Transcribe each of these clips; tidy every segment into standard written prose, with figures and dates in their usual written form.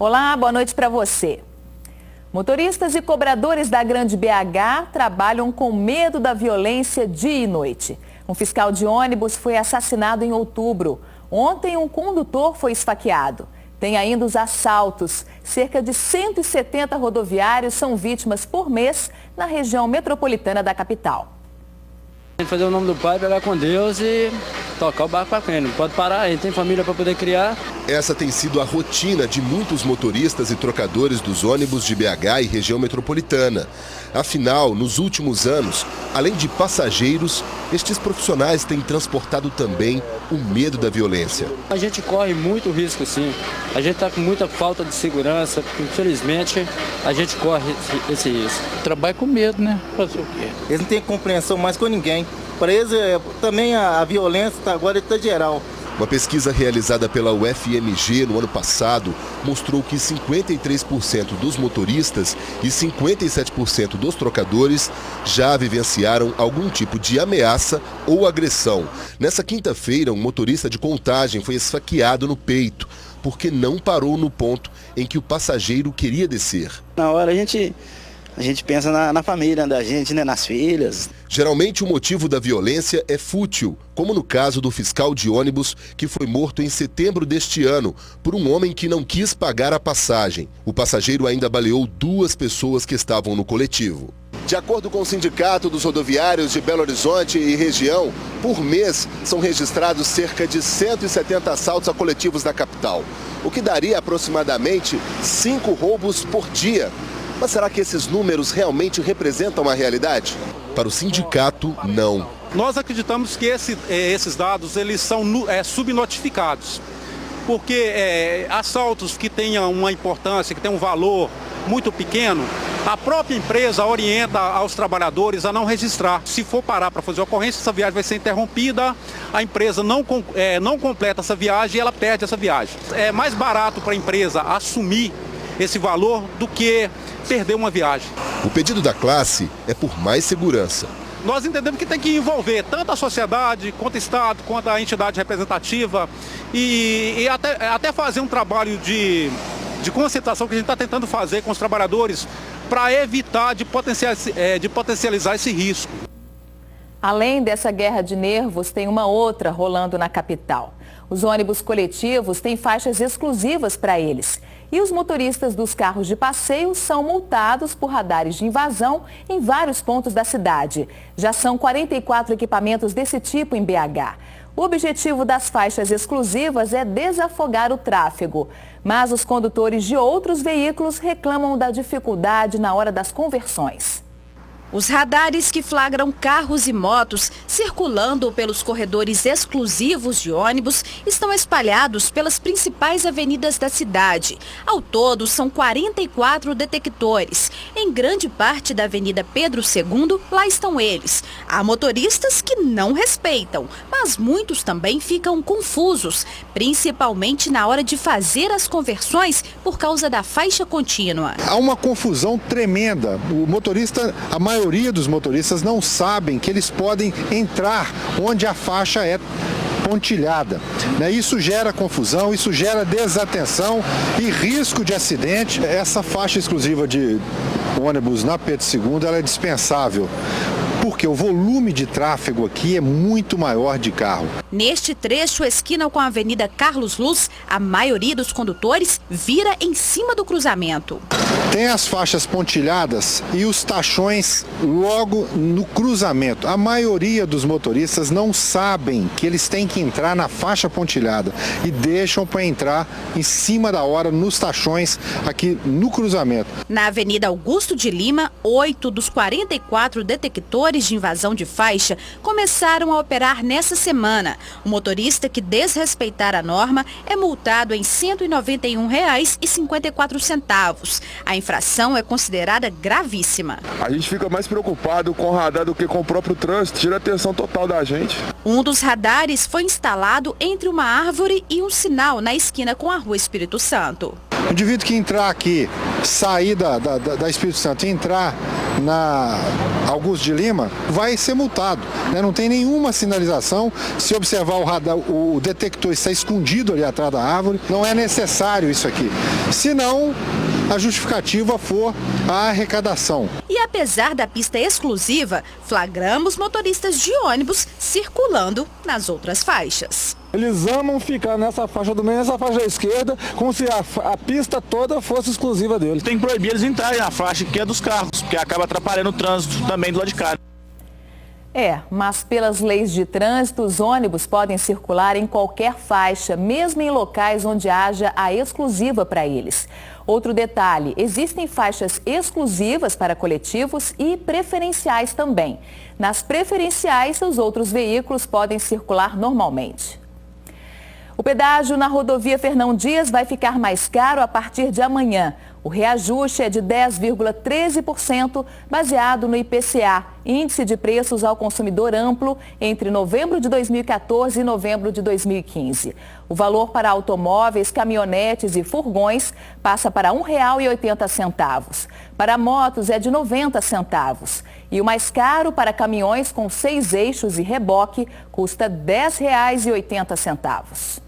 Olá, boa noite para você. Motoristas e cobradores da Grande BH trabalham com medo da violência dia e noite. Um fiscal de ônibus foi assassinado em outubro. Ontem, um condutor foi esfaqueado. Tem ainda os assaltos. Cerca de 170 rodoviários são vítimas por mês na região metropolitana da capital. Tem que fazer o nome do pai, pegar com Deus e tocar o barco para frente. Não pode parar, a gente tem família para poder criar. Essa tem sido a rotina de muitos motoristas e trocadores dos ônibus de BH e região metropolitana. Afinal, nos últimos anos, além de passageiros, estes profissionais têm transportado também o medo da violência. A gente corre muito risco, sim. A gente está com muita falta de segurança. Infelizmente, a gente corre esse risco. Trabalha com medo, né? Fazer o quê? Eles não têm compreensão mais com ninguém. Para eles, também a violência agora está geral. Uma pesquisa realizada pela UFMG no ano passado mostrou que 53% dos motoristas e 57% dos trocadores já vivenciaram algum tipo de ameaça ou agressão. Nessa quinta-feira, um motorista de Contagem foi esfaqueado no peito porque não parou no ponto em que o passageiro queria descer. Na hora a gente pensa na família da gente, né, nas filhas. Geralmente o motivo da violência é fútil, como no caso do fiscal de ônibus que foi morto em setembro deste ano por um homem que não quis pagar a passagem. O passageiro ainda baleou 2 pessoas que estavam no coletivo. De acordo com o Sindicato dos Rodoviários de Belo Horizonte e região, por mês são registrados cerca de 170 assaltos a coletivos da capital, o que daria aproximadamente 5 roubos por dia. Mas será que esses números realmente representam a realidade? Para o sindicato, não. Nós acreditamos que esses dados eles são subnotificados, porque assaltos que tenham uma importância, que tenham um valor muito pequeno, a própria empresa orienta aos trabalhadores a não registrar. Se for parar para fazer ocorrência, essa viagem vai ser interrompida, a empresa não completa essa viagem e ela perde essa viagem. É mais barato para a empresa assumir esse valor do que perder uma viagem. O pedido da classe é por mais segurança. Nós entendemos que tem que envolver tanto a sociedade, quanto o Estado, quanto a entidade representativa e até fazer um trabalho de conscientização que a gente está tentando fazer com os trabalhadores para evitar de potencializar esse risco. Além dessa guerra de nervos, tem uma outra rolando na capital. Os ônibus coletivos têm faixas exclusivas para eles. E os motoristas dos carros de passeio são multados por radares de invasão em vários pontos da cidade. Já são 44 equipamentos desse tipo em BH. O objetivo das faixas exclusivas é desafogar o tráfego. Mas os condutores de outros veículos reclamam da dificuldade na hora das conversões. Os radares que flagram carros e motos circulando pelos corredores exclusivos de ônibus estão espalhados pelas principais avenidas da cidade. Ao todo, são 44 detectores. Em grande parte da Avenida Pedro II, lá estão eles. Há motoristas que não respeitam, mas muitos também ficam confusos, principalmente na hora de fazer as conversões por causa da faixa contínua. Há uma confusão tremenda. O motorista, a maioria dos motoristas não sabem que eles podem entrar onde a faixa é pontilhada. Isso gera confusão, isso gera desatenção e risco de acidente. Essa faixa exclusiva de ônibus na Pedro II ela é dispensável, porque o volume de tráfego aqui é muito maior de carro. Neste trecho, esquina com a Avenida Carlos Luz, a maioria dos condutores vira em cima do cruzamento. Tem as faixas pontilhadas e os tachões logo no cruzamento. A maioria dos motoristas não sabem que eles têm que entrar na faixa pontilhada e deixam para entrar em cima da hora nos tachões aqui no cruzamento. Na Avenida Augusto de Lima, 8 dos 44 detectores de invasão de faixa começaram a operar nessa semana. O motorista que desrespeitar a norma é multado em R$ 191,54. A infração é considerada gravíssima. A gente fica mais preocupado com o radar do que com o próprio trânsito, tira a atenção total da gente. Um dos radares foi instalado entre uma árvore e um sinal na esquina com a Rua Espírito Santo. O indivíduo que entrar aqui, sair da Espírito Santo e entrar na Augusto de Lima, vai ser multado, né? Não tem nenhuma sinalização. Se observar o radar, o detector está escondido ali atrás da árvore. Não é necessário isso aqui. Senão, a justificativa for a arrecadação. E apesar da pista exclusiva, flagramos motoristas de ônibus circulando nas outras faixas. Eles amam ficar nessa faixa do meio, nessa faixa da esquerda, como se a pista toda fosse exclusiva deles. Tem que proibir eles entrarem na faixa que é dos carros, porque acaba atrapalhando o trânsito também do lado de cá. Mas pelas leis de trânsito, os ônibus podem circular em qualquer faixa, mesmo em locais onde haja a exclusiva para eles. Outro detalhe, existem faixas exclusivas para coletivos e preferenciais também. Nas preferenciais, os outros veículos podem circular normalmente. O pedágio na rodovia Fernão Dias vai ficar mais caro a partir de amanhã. O reajuste é de 10,13%, baseado no IPCA, Índice de Preços ao Consumidor Amplo, entre novembro de 2014 e novembro de 2015. O valor para automóveis, caminhonetes e furgões passa para R$ 1,80. Para motos é de 90 centavos. E o mais caro para caminhões com 6 eixos e reboque custa R$ 10,80.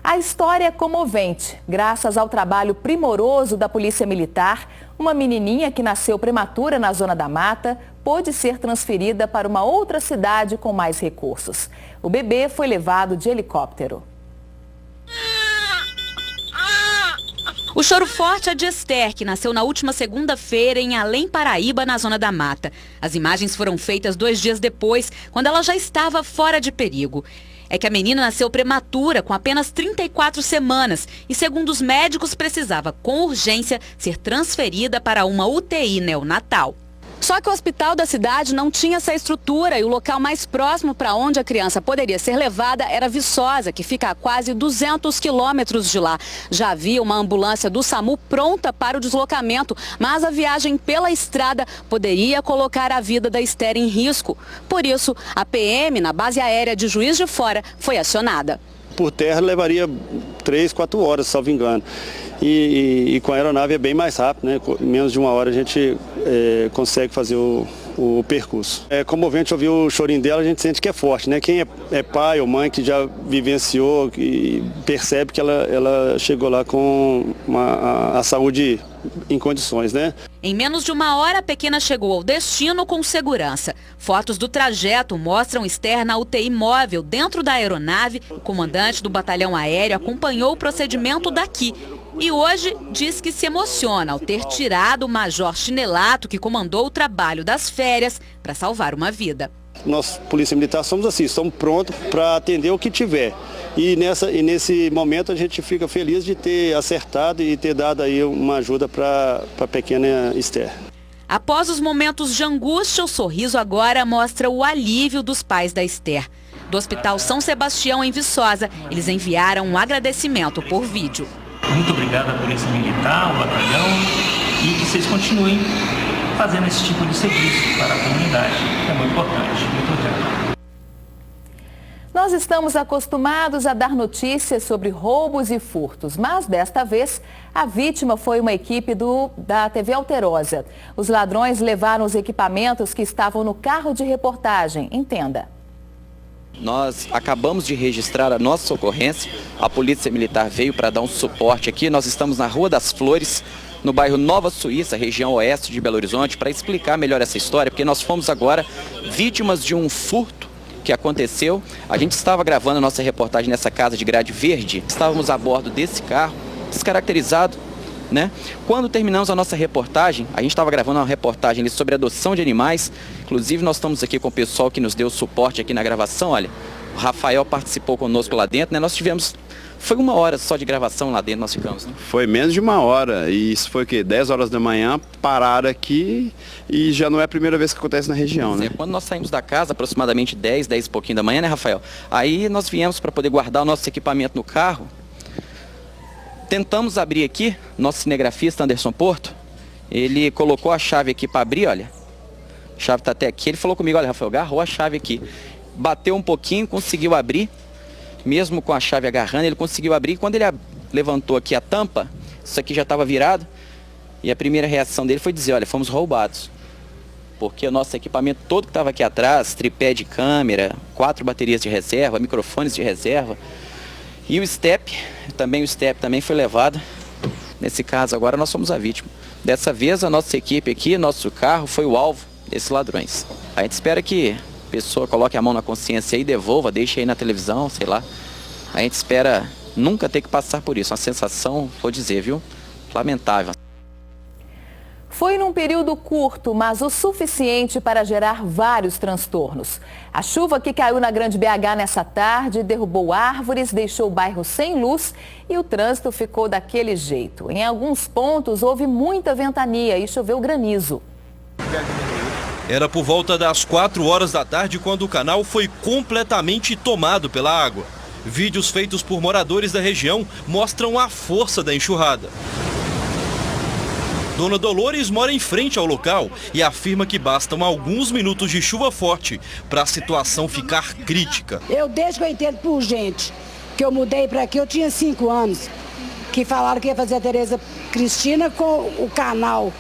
A história é comovente. Graças ao trabalho primoroso da Polícia Militar, uma menininha que nasceu prematura na Zona da Mata pôde ser transferida para uma outra cidade com mais recursos. O bebê foi levado de helicóptero. O choro forte é de Esther, que nasceu na última segunda-feira em Além Paraíba, na Zona da Mata. As imagens foram feitas 2 dias depois, quando ela já estava fora de perigo. É que a menina nasceu prematura, com apenas 34 semanas, e segundo os médicos precisava, com urgência, ser transferida para uma UTI neonatal. Só que o hospital da cidade não tinha essa estrutura e o local mais próximo para onde a criança poderia ser levada era Viçosa, que fica a quase 200 quilômetros de lá. Já havia uma ambulância do SAMU pronta para o deslocamento, mas a viagem pela estrada poderia colocar a vida da Esther em risco. Por isso, a PM, na base aérea de Juiz de Fora, foi acionada. Por terra levaria 3, 4 horas, salvo engano. E com a aeronave é bem mais rápido, né? Em menos de 1 hora a gente consegue fazer o percurso. É comovente ouvir o chorinho dela, a gente sente que é forte, né? Quem é pai ou mãe que já vivenciou e percebe que ela chegou lá com a saúde em condições, né? Em menos de 1 hora, a pequena chegou ao destino com segurança. Fotos do trajeto mostram Esther na UTI móvel dentro da aeronave. O comandante do batalhão aéreo acompanhou o procedimento daqui. E hoje diz que se emociona ao ter tirado o Major Chinelato, que comandou o trabalho das férias, para salvar uma vida. Nós, Polícia Militar, somos assim, estamos prontos para atender o que tiver. E nesse momento a gente fica feliz de ter acertado e ter dado aí uma ajuda para a pequena Esther. Após os momentos de angústia, o sorriso agora mostra o alívio dos pais da Esther. Do Hospital São Sebastião, em Viçosa, eles enviaram um agradecimento por vídeo. Muito obrigado à Polícia Militar, ao batalhão, e que vocês continuem fazendo esse tipo de serviço para a comunidade. É muito importante. Muito obrigado. Nós estamos acostumados a dar notícias sobre roubos e furtos, mas desta vez a vítima foi uma equipe da TV Alterosa. Os ladrões levaram os equipamentos que estavam no carro de reportagem. Entenda. Nós acabamos de registrar a nossa ocorrência, a Polícia Militar veio para dar um suporte aqui. Nós estamos na Rua das Flores, no bairro Nova Suíça, região oeste de Belo Horizonte, para explicar melhor essa história, porque nós fomos agora vítimas de um furto que aconteceu. A gente estava gravando a nossa reportagem nessa casa de grade verde, estávamos a bordo desse carro, descaracterizado, né? Quando terminamos a nossa reportagem, a gente estava gravando uma reportagem ali sobre adoção de animais. Inclusive nós estamos aqui com o pessoal que nos deu suporte aqui na gravação. Olha, o Rafael participou conosco lá dentro, né? Nós tivemos, foi 1 hora só de gravação lá dentro, nós ficamos, né? Foi menos de 1 hora, e isso foi o quê? 10 horas da manhã, pararam aqui, e já não é a primeira vez que acontece na região, né? Quando nós saímos da casa, aproximadamente 10 e pouquinho da manhã, né, Rafael? Aí nós viemos para poder guardar o nosso equipamento no carro. Tentamos abrir aqui, nosso cinegrafista Anderson Porto, ele colocou a chave aqui para abrir, olha, a chave está até aqui, ele falou comigo, olha, Rafael, agarrou a chave aqui, bateu um pouquinho, conseguiu abrir, mesmo com a chave agarrando, ele conseguiu abrir, quando ele levantou aqui a tampa, isso aqui já estava virado, e a primeira reação dele foi dizer, olha, fomos roubados. porque o nosso equipamento todo que estava aqui atrás, tripé de câmera, 4 baterias de reserva, microfones de reserva, e o step também foi levado. Nesse caso agora nós somos a vítima. Dessa vez a nossa equipe aqui, nosso carro foi o alvo desses ladrões. A gente espera que a pessoa coloque a mão na consciência e devolva, deixe aí na televisão, sei lá. A gente espera nunca ter que passar por isso. Uma sensação, vou dizer, viu? Lamentável. Foi num período curto, mas o suficiente para gerar vários transtornos. A chuva que caiu na Grande BH nessa tarde derrubou árvores, deixou o bairro sem luz e o trânsito ficou daquele jeito. Em alguns pontos houve muita ventania e choveu granizo. Era por volta das 4 horas da tarde quando o canal foi completamente tomado pela água. Vídeos feitos por moradores da região mostram a força da enxurrada. Dona Dolores mora em frente ao local e afirma que bastam alguns minutos de chuva forte para a situação ficar crítica. Desde que eu entendo por gente, que eu mudei para aqui, eu tinha 5 anos, que falaram que ia fazer a Tereza Cristina com o canal.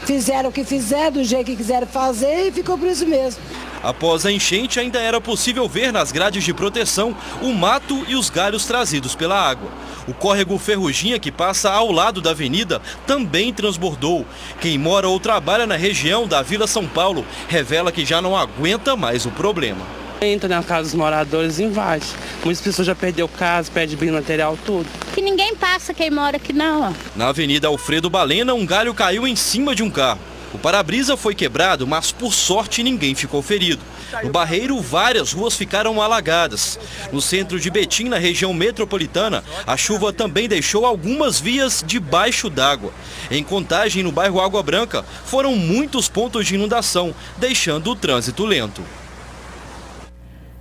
Fizeram o que fizeram, do jeito que quiseram fazer e ficou por isso mesmo. Após a enchente, ainda era possível ver nas grades de proteção o mato e os galhos trazidos pela água. O córrego Ferruginha, que passa ao lado da avenida, também transbordou. Quem mora ou trabalha na região da Vila São Paulo revela que já não aguenta mais o problema. Entra na casa dos moradores e invade. Muitas pessoas já perderam casa, perde bem material, tudo. Que ninguém passa quem mora aqui não. Na Avenida Alfredo Balena, um galho caiu em cima de um carro. O para-brisa foi quebrado, mas por sorte ninguém ficou ferido. No Barreiro, várias ruas ficaram alagadas. No centro de Betim, na região metropolitana, a chuva também deixou algumas vias debaixo d'água. Em Contagem, no bairro Água Branca, foram muitos pontos de inundação, deixando o trânsito lento.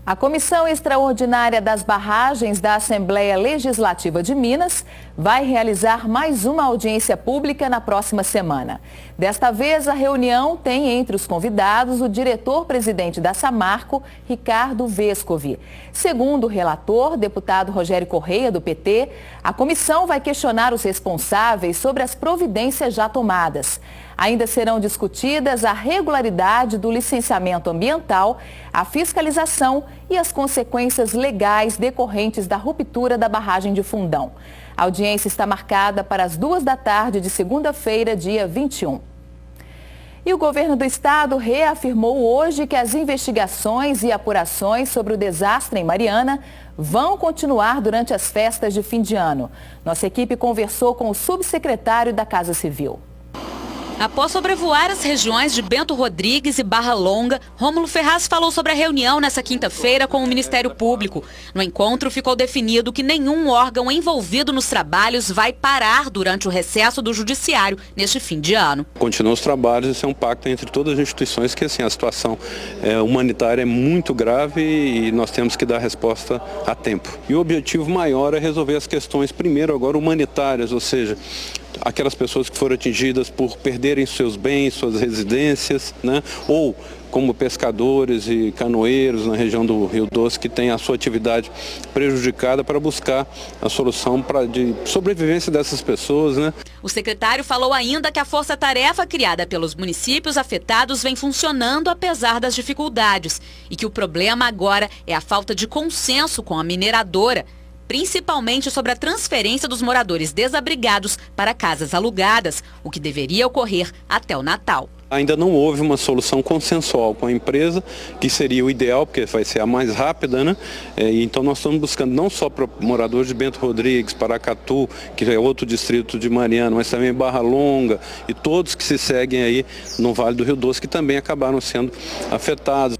A Comissão Extraordinária das Barragens da Assembleia Legislativa de Minas vai realizar mais uma audiência pública na próxima semana. Desta vez, a reunião tem entre os convidados o diretor-presidente da Samarco, Ricardo Vescovi. Segundo o relator, deputado Rogério Correia, do PT, a comissão vai questionar os responsáveis sobre as providências já tomadas. Ainda serão discutidas a regularidade do licenciamento ambiental, a fiscalização e as consequências legais decorrentes da ruptura da barragem de Fundão. A audiência está marcada para as 2 da tarde de segunda-feira, dia 21. E o governo do estado reafirmou hoje que as investigações e apurações sobre o desastre em Mariana vão continuar durante as festas de fim de ano. Nossa equipe conversou com o subsecretário da Casa Civil. Após sobrevoar as regiões de Bento Rodrigues e Barra Longa, Rômulo Ferraz falou sobre a reunião nesta quinta-feira com o Ministério Público. No encontro ficou definido que nenhum órgão envolvido nos trabalhos vai parar durante o recesso do Judiciário neste fim de ano. Continuam os trabalhos, isso é um pacto entre todas as instituições que a situação humanitária é muito grave e nós temos que dar resposta a tempo. E o objetivo maior é resolver as questões, primeiro agora humanitárias, ou seja, aquelas pessoas que foram atingidas por perderem seus bens, suas residências, né? Ou como pescadores e canoeiros na região do Rio Doce que têm a sua atividade prejudicada para buscar a solução de sobrevivência dessas pessoas, né? O secretário falou ainda que a força-tarefa criada pelos municípios afetados vem funcionando apesar das dificuldades e que o problema agora é a falta de consenso com a mineradora, principalmente sobre a transferência dos moradores desabrigados para casas alugadas, o que deveria ocorrer até o Natal. Ainda não houve uma solução consensual com a empresa, que seria o ideal, porque vai ser a mais rápida, né? Então nós estamos buscando não só para moradores de Bento Rodrigues, Paracatu, que é outro distrito de Mariana, mas também Barra Longa e todos que se seguem aí no Vale do Rio Doce, que também acabaram sendo afetados.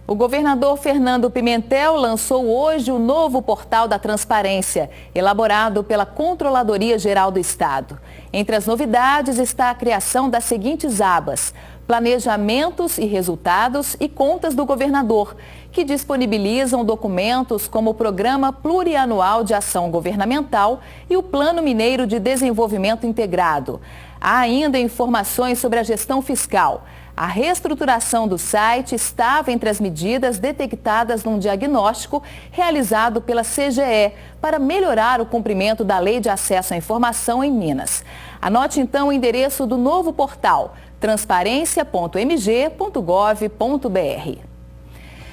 O governador Fernando Pimentel lançou hoje o novo portal da transparência, elaborado pela Controladoria Geral do Estado. Entre as novidades está a criação das seguintes abas: Planejamentos e Resultados e Contas do Governador, que disponibilizam documentos como o Programa Plurianual de Ação Governamental e o Plano Mineiro de Desenvolvimento Integrado. Há ainda informações sobre a gestão fiscal. A reestruturação do site estava entre as medidas detectadas num diagnóstico realizado pela CGE para melhorar o cumprimento da Lei de Acesso à Informação em Minas. Anote então o endereço do novo portal, transparência.mg.gov.br.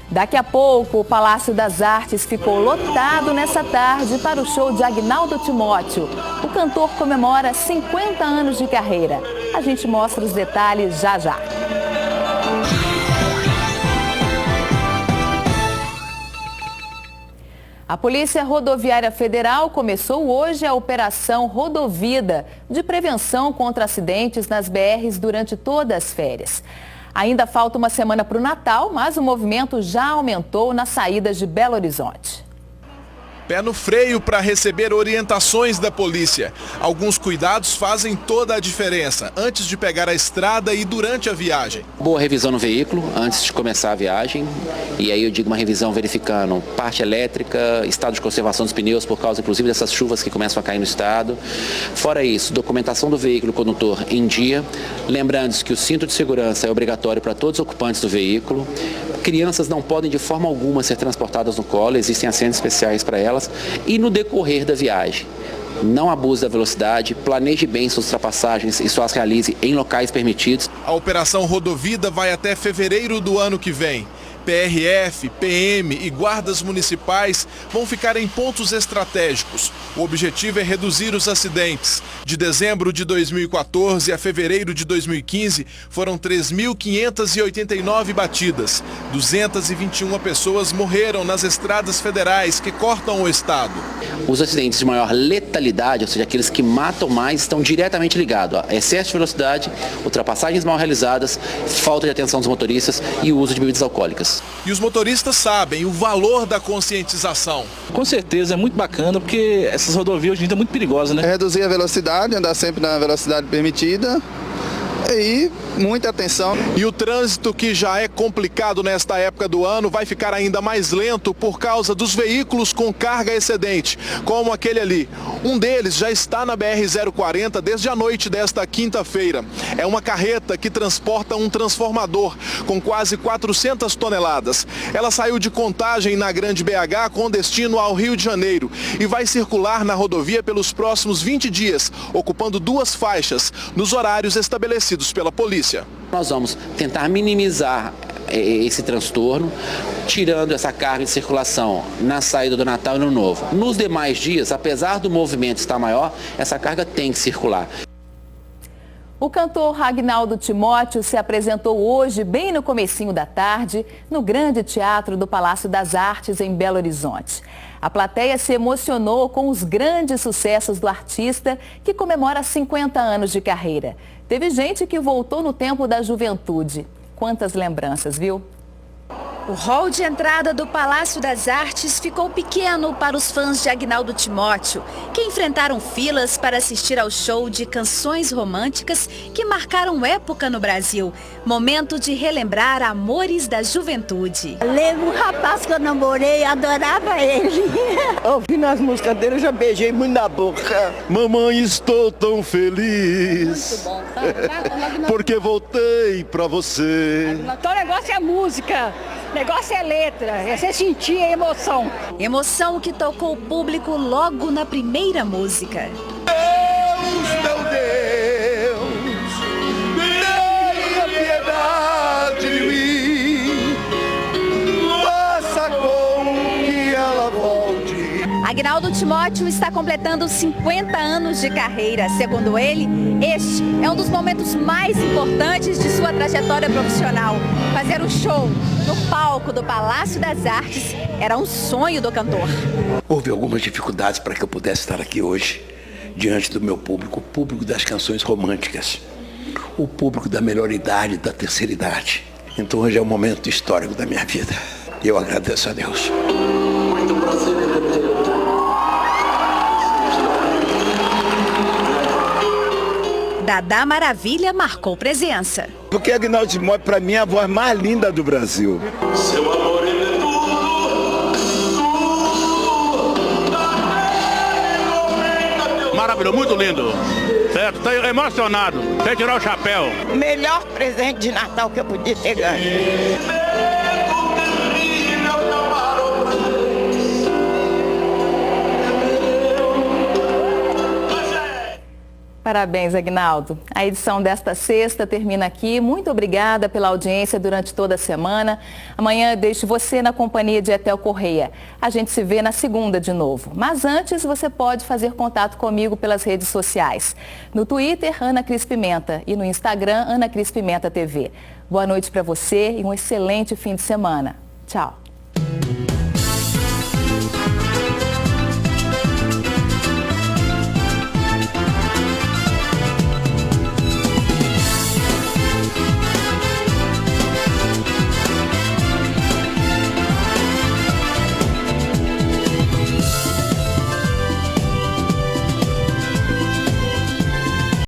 Daqui a pouco, o Palácio das Artes ficou lotado nessa tarde para o show de Agnaldo Timóteo. O cantor comemora 50 anos de carreira. A gente mostra os detalhes já já. A Polícia Rodoviária Federal começou hoje a Operação Rodovida, de prevenção contra acidentes nas BRs durante todas as férias. Ainda falta uma semana para o Natal, mas o movimento já aumentou nas saídas de Belo Horizonte. Pé no freio para receber orientações da polícia. Alguns cuidados fazem toda a diferença, antes de pegar a estrada e durante a viagem. Boa revisão no veículo, antes de começar a viagem. E aí eu digo uma revisão verificando parte elétrica, estado de conservação dos pneus, por causa inclusive dessas chuvas que começam a cair no estado. Fora isso, documentação do veículo e condutor em dia. Lembrando que o cinto de segurança é obrigatório para todos os ocupantes do veículo. Crianças não podem de forma alguma ser transportadas no colo, existem assentos especiais para elas. E no decorrer da viagem, não abuse da velocidade, planeje bem suas ultrapassagens e só as realize em locais permitidos. A Operação Rodovida vai até fevereiro do ano que vem. PRF, PM e guardas municipais vão ficar em pontos estratégicos. O objetivo é reduzir os acidentes. De dezembro de 2014 a fevereiro de 2015, foram 3.589 batidas. 221 pessoas morreram nas estradas federais que cortam o estado. Os acidentes de maior letalidade, ou seja, aqueles que matam mais, estão diretamente ligados a excesso de velocidade, ultrapassagens mal realizadas, falta de atenção dos motoristas e o uso de bebidas alcoólicas. E os motoristas sabem o valor da conscientização. Com certeza, é muito bacana, porque essas rodovias hoje em dia são muito perigosas, né? Reduzir a velocidade, andar sempre na velocidade permitida. E muita atenção. E o trânsito, que já é complicado nesta época do ano, vai ficar ainda mais lento por causa dos veículos com carga excedente, como aquele ali. Um deles já está na BR-040 desde a noite desta quinta-feira. É uma carreta que transporta um transformador com quase 400 toneladas. Ela saiu de Contagem, na Grande BH, com destino ao Rio de Janeiro e vai circular na rodovia pelos próximos 20 dias, ocupando 2 faixas nos horários estabelecidos pela polícia. Nós vamos tentar minimizar esse transtorno, tirando essa carga de circulação na saída do Natal e no Ano Novo. Nos demais dias, apesar do movimento estar maior, essa carga tem que circular. O cantor Agnaldo Timóteo se apresentou hoje, bem no comecinho da tarde, no Grande Teatro do Palácio das Artes, em Belo Horizonte. A plateia se emocionou com os grandes sucessos do artista, que comemora 50 anos de carreira. Teve gente que voltou no tempo da juventude. Quantas lembranças, viu? O hall de entrada do Palácio das Artes ficou pequeno para os fãs de Agnaldo Timóteo, que enfrentaram filas para assistir ao show de canções românticas que marcaram época no Brasil. Momento de relembrar amores da juventude. Lembro um rapaz que eu namorei, adorava ele. Ouvindo as músicas dele, eu já beijei muito na boca. Mamãe, estou tão feliz. Muito bom, tá? Porque voltei pra você. Então o negócio é música. O negócio é letra, é você sentir a emoção. Emoção que tocou o público logo na primeira música. Deus, meu Deus, tenha piedade de mim, faça com que ela volte. Agnaldo Timóteo está completando 50 anos de carreira. Segundo ele, este é um dos momentos mais importantes de sua trajetória profissional. Fazer um show no palco do Palácio das Artes era um sonho do cantor. Houve algumas dificuldades para que eu pudesse estar aqui hoje, diante do meu público, o público das canções românticas, o público da melhor idade, da terceira idade. Então hoje é um momento histórico da minha vida. E eu agradeço a Deus. Muito prazer em rever. Dadá Maravilha marcou presença. Porque Agnaldo Timóteo, para mim, é a voz mais linda do Brasil. Seu amor é tudo. Maravilhoso, muito lindo. certo? Estou emocionado, sem tirar o chapéu. O melhor presente de Natal que eu podia ter ganho. Parabéns, Aguinaldo. A edição desta sexta termina aqui. Muito obrigada pela audiência durante toda a semana. Amanhã eu deixo você na companhia de Etel Correia. A gente se vê na segunda de novo. Mas antes, você pode fazer contato comigo pelas redes sociais. No Twitter, Ana Cris Pimenta, e no Instagram, Ana Cris Pimenta TV. Boa noite para você e um excelente fim de semana. Tchau.